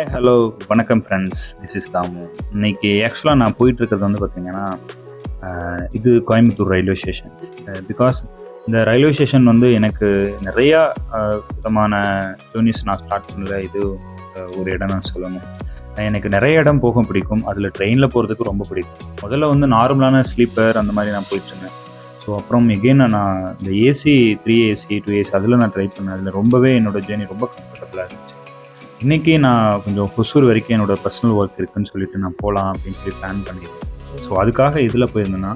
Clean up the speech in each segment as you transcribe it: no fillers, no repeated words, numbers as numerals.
Hi hello வணக்கம் friends, this is Damu. இன்னைக்கு ஆக்சுவலாக நான் போயிட்டுருக்கிறது வந்து பார்த்தீங்கன்னா, இது கோயம்புத்தூர் ரயில்வே ஸ்டேஷன்ஸ். பிகாஸ் இந்த ரயில்வே ஸ்டேஷன் வந்து எனக்கு நிறையா விதமான ஜேர்னிஸ் நான் ஸ்டார்ட் பண்ணல. இது ஒரு இடம் நான் சொல்லணும். எனக்கு நிறைய இடம் போக பிடிக்கும். அதில் ட்ரெயினில் போகிறதுக்கு ரொம்ப பிடிக்கும். முதல்ல வந்து நார்மலான ஸ்லீப்பர் அந்த மாதிரி நான் போயிட்டுருந்தேன். ஸோ அப்புறம் எகெயின் நான் இந்த ஏசி 3 ஏசி 2 ஏசி அதில் நான் ட்ரை பண்ணேன். அதில் ரொம்பவே என்னோடய ஜேர்னி ரொம்ப கம்ஃபர்டபுளாக இருந்துச்சு. இன்றைக்கி நான் கொஞ்சம் ஹொசூர் வரைக்கும் என்னோடய பர்சனல் ஒர்க் இருக்குதுன்னு சொல்லிட்டு நான் போகலாம் அப்படின்னு சொல்லி பிளான் பண்ணியிருந்தேன். ஸோ அதுக்காக இதில் போயிருந்தேன்னா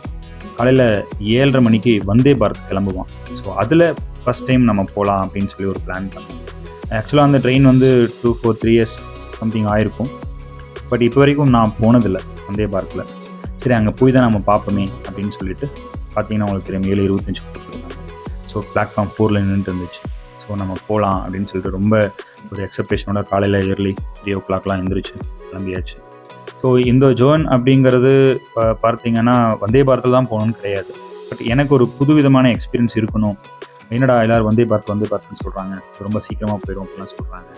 காலையில் 7:30 மணிக்கு வந்தே பாரத் கிளம்புவான். ஸோ அதில் ஃபஸ்ட் டைம் நம்ம போகலாம் அப்படின்னு சொல்லி ஒரு பிளான் பண்ணேன். ஆக்சுவலாக அந்த ட்ரெயின் வந்து 2-3 இயர்ஸ் சம்திங் ஆயிருக்கும். பட் இப்போ வரைக்கும் நான் போனதில்லை வந்தே பாரத்தில். சரி, அங்கே போய் தான் நம்ம பார்ப்போமே அப்படின்னு சொல்லிட்டு பார்த்தீங்கன்னா உங்களுக்கு தெரியும் 7:25 கொடுத்துருக்காங்க. ஸோ பிளாட்ஃபார்ம் 4ல் நின்றுட்டு இருந்துச்சு. ஸோ நம்ம போகலாம் அப்படின்னு சொல்லிட்டு ரொம்ப ஒரு எக்ஸப்டேஷனோட காலையில் ஏர்லி 3 o'clockலாம் எழுந்திரிச்சு கிளம்பியாச்சு. ஸோ இந்த ஜோன் அப்படிங்கிறது பார்த்தீங்கன்னா வந்தே பாரத்தில் தான் போகணும்னு கிடையாது. பட் எனக்கு ஒரு புதுவிதமான எக்ஸ்பீரியன்ஸ் இருக்கணும். என்னடா எல்லோரும் வந்தே பாரத்னு சொல்கிறாங்க, ரொம்ப சீக்கிரமாக போயிடும் அப்படிலாம் சொல்கிறாங்க.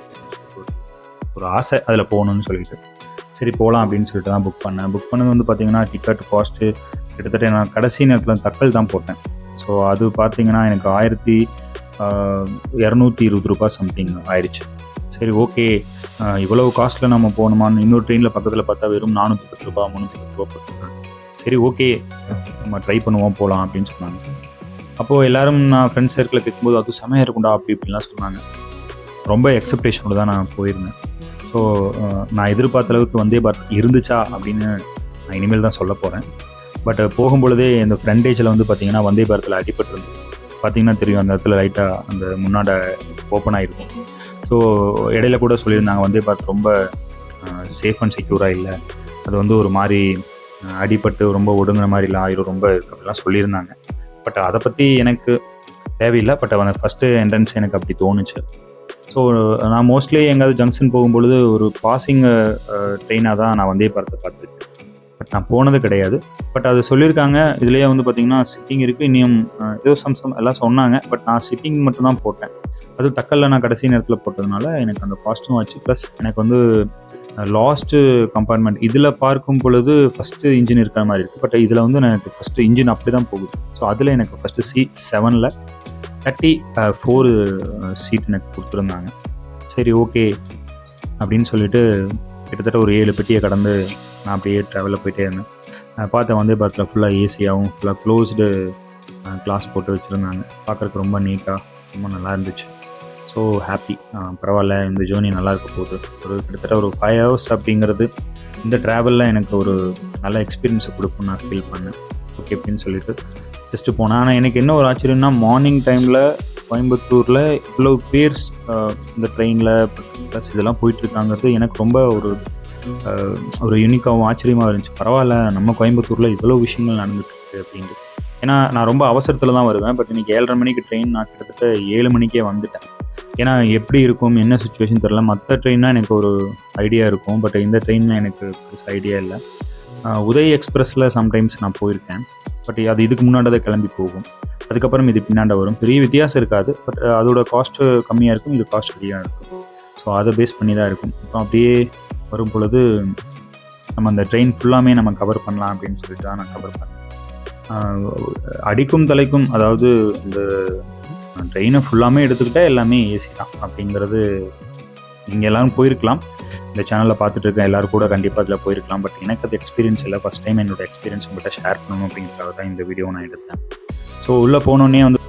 ஒரு ஆசை அதில் போகணுன்னு சொல்லிட்டு சரி போகலாம் அப்படின்னு சொல்லிட்டு தான் புக் பண்ணது வந்து பார்த்திங்கன்னா டிக்கெட் காஸ்ட்டு கிட்டத்தட்ட நான் கடைசி நேரத்தில் தக்கல் தான் போட்டேன். ஸோ அது பார்த்திங்கன்னா எனக்கு 1220 ரூபா சம்திங் ஆயிடுச்சு. சரி, ஓகே, இவ்வளவு காஸ்ட்டில் நம்ம போகணுமான்னு இன்னொரு ட்ரெயினில் பக்கத்தில் பார்த்தா வெறும் 410 ரூபா 310 ரூபா போட்டுருக்காங்க. சரி, ஓகே, நம்ம ட்ரை பண்ணுவோம் போகலாம் அப்படின்னு சொன்னாங்க. அப்போது எல்லோரும் நான் ஃப்ரெண்ட்ஸ் சர்க்கிளில் கேட்கும்போது அது செமையாக இருக்கும்டா அப்படி இப்படின்லாம் சொன்னாங்க. ரொம்ப எக்ஸப்டேஷனோடு தான் நான் போயிருந்தேன். ஸோ நான் எதிர்பார்த்த அளவுக்கு வந்தே பாரத் இருந்துச்சா அப்படின்னு நான் இனிமேல் தான் சொல்ல போகிறேன். பட் போகும்பொழுதே இந்த ஃப்ரண்டேஜில் வந்து பார்த்திங்கன்னா வந்தே பாரத்தில் அடிபட்டுருந்து பார்த்திங்கன்னா தெரியும். அந்த இடத்துல லைட்டாக அந்த முன்னாடி ஓப்பன் ஆகிருக்கும். ஸோ இடையில கூட சொல்லியிருந்தாங்க வந்தே பாரத் ரொம்ப சேஃப் அண்ட் செக்யூராக இல்லை, அது வந்து ஒரு மாதிரி அடிபட்டு ரொம்ப ஒடுங்குற மாதிரி இல்லை ஆயிரம் ரொம்ப அப்படிலாம் சொல்லியிருந்தாங்க. பட் அதை பற்றி எனக்கு தேவையில்லை. பட் அந்த ஃபஸ்ட்டு என்ட்ரன்ஸ் எனக்கு அப்படி தோணுச்சு. ஸோ நான் மோஸ்ட்லி எங்கேயாவது ஜங்ஷன் போகும்பொழுது ஒரு பாசிங் ட்ரெயினாக தான் நான் வந்தே பாரத்தை பார்த்துருக்கேன். பட் நான் போனது கிடையாது. பட் அது சொல்லியிருக்காங்க இதுலேயே வந்து பார்த்திங்கன்னா சிட்டிங் இருக்குது, இன்னும் ஏதோ சம்சம் எல்லாம் சொன்னாங்க. பட் நான் சிட்டிங் மட்டும்தான் போட்டேன். அதுவும் தக்கலில் நான் கடைசி நேரத்தில் போட்டதுனால எனக்கு அந்த காஸ்ட்டும் ஆச்சு. ப்ளஸ் எனக்கு வந்து லாஸ்ட்டு கம்பார்ட்மெண்ட் இதில் பார்க்கும் பொழுது ஃபஸ்ட்டு இன்ஜின் இருக்கிற மாதிரி இருக்குது. பட் இதில் வந்து எனக்கு ஃபஸ்ட்டு இன்ஜின் அப்படி தான் போகுது. ஸோ அதில் எனக்கு ஃபஸ்ட்டு C7ல் 34 சீட் எனக்கு கொடுத்துருந்தாங்க. சரி, ஓகே அப்படின்னு சொல்லிட்டு கிட்டத்தட்ட ஒரு 7 பெட்டியை கடந்து நான் அப்படியே ட்ராவலில் போயிட்டே இருந்தேன். பார்த்தேன் வந்தே பாரத்தில் ஃபுல்லாக ஏசியாகவும் ஃபுல்லாக க்ளோஸ்டு கிளாஸ் போட்டு வச்சுருந்தாங்க. பார்க்குறதுக்கு ரொம்ப நீட்டாக ரொம்ப நல்லா இருந்துச்சு. ஸோ ஹாப்பி, பரவாயில்ல, இந்த ஜேர்னி நல்லா இருக்க போகுது. ஒரு கிட்டத்தட்ட ஒரு 5 hours அப்படிங்கிறது இந்த ட்ராவலில் எனக்கு ஒரு நல்ல எக்ஸ்பீரியன்ஸை கொடுக்கும்னு நான் ஃபீல் பண்ணேன். ஓகே அப்படின்னு சொல்லிட்டு ஜஸ்ட்டு போனேன். ஆனால் எனக்கு என்ன ஒரு ஆச்சரியம்னா மார்னிங் டைமில் கோயம்புத்தூரில் இவ்வளோ பேர் இந்த ட்ரெயினில் ப்ளஸ் இதெல்லாம் போயிட்டுருக்காங்கிறது எனக்கு ரொம்ப ஒரு யூனிக்காகவும் ஆச்சரியமாக இருந்துச்சு. பரவாயில்ல, நம்ம கோயம்புத்தூரில் இவ்வளோ விஷயங்கள் நடந்துட்டுருக்கு அப்படின்ட்டு. ஏன்னா நான் ரொம்ப அவசரத்தில் தான் வருவேன். பட் இன்றைக்கி 7:30 மணிக்கு ட்ரெயின், நான் கிட்டத்தட்ட 7 மணிக்கே வந்துட்டேன். ஏன்னா எப்படி இருக்கும் என்ன சுச்சுவேஷன் தெரியல. மற்ற ட்ரெயின்னா எனக்கு ஒரு ஐடியா இருக்கும். பட் இந்த ட்ரெயினில் எனக்கு பெருசாக ஐடியா இல்லை. உதய் எக்ஸ்பிரஸில் சம்டைம்ஸ் நான் போயிருக்கேன். பட் அது இதுக்கு முன்னாடி தான் கிளம்பி போகும். அதுக்கப்புறம் இது பின்னாண்ட வரும். பெரிய வித்தியாசம் இருக்காது. பட் அதோட காஸ்ட்டு கம்மியாக இருக்கும், இது காஸ்ட் அதிகமாக இருக்கும். ஸோ அதை பேஸ் பண்ணி தான் இருக்கும். அப்புறம் அப்படியே வரும் பொழுது நம்ம அந்த ட்ரெயின் ஃபுல்லாமே நம்ம கவர் பண்ணலாம் அப்படின்னு சொல்லிட்டு தான் நான் கவர் பண்ணேன். அடிக்கும் தலைக்கும், அதாவது இந்த ட்ரெயினை ஃபுல்லாமே எடுத்துக்கிட்டால் எல்லாமே ஏசி தான் அப்படிங்கிறது. நீங்கள் எல்லோரும் போயிருக்கலாம், இந்த சேனலில் பார்த்துட்டு இருக்க எல்லோரும் கூட கண்டிப்பாக அதில் போயிருக்கலாம். பட் எனக்கு அது எக்ஸ்பீரியன்ஸ் இல்லை. ஃபஸ்ட் டைம் என்னோடய எக்ஸ்பீரியன்ஸ் உங்கள்கிட்ட ஷேர் பண்ணணும் அப்படிங்கிறதுக்காக தான் இந்த வீடியோ நான் எடுத்தேன். ஸோ உள்ளே போனோடனே வந்து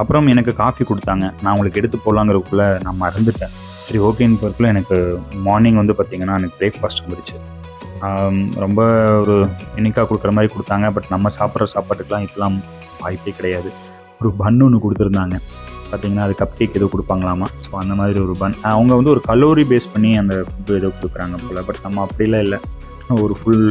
அப்புறம் எனக்கு காஃபி கொடுத்தாங்க. நான் உங்களுக்கு எடுத்து போடலாங்கிறதுக்குள்ள நான் மறந்துட்டேன். சரி ஓகேன்னு பொறுப்பில் எனக்கு மார்னிங் வந்து பார்த்திங்கன்னா எனக்கு பிரேக்ஃபாஸ்ட் வந்துருச்சு. ரொம்ப ஒரு யூனிக்காக கொடுக்குற மாதிரி கொடுத்தாங்க. பட் நம்ம சாப்பிட்ற சாப்பாட்டுக்கெலாம் இதெல்லாம் வாய்ப்பே கிடையாது. ஒரு பன் ஒன்று கொடுத்துருந்தாங்க. பார்த்திங்கன்னா அது கப் கேக் ஏதோ கொடுப்பாங்களாமா. ஸோ அந்த மாதிரி ஒரு பன். அவங்க வந்து ஒரு கலோரி பேஸ் பண்ணி அந்த ஃபுட்டு ஏதோ கொடுக்குறாங்க போல். பட் நம்ம அப்படிலாம் இல்லை. ஒரு ஃபுல்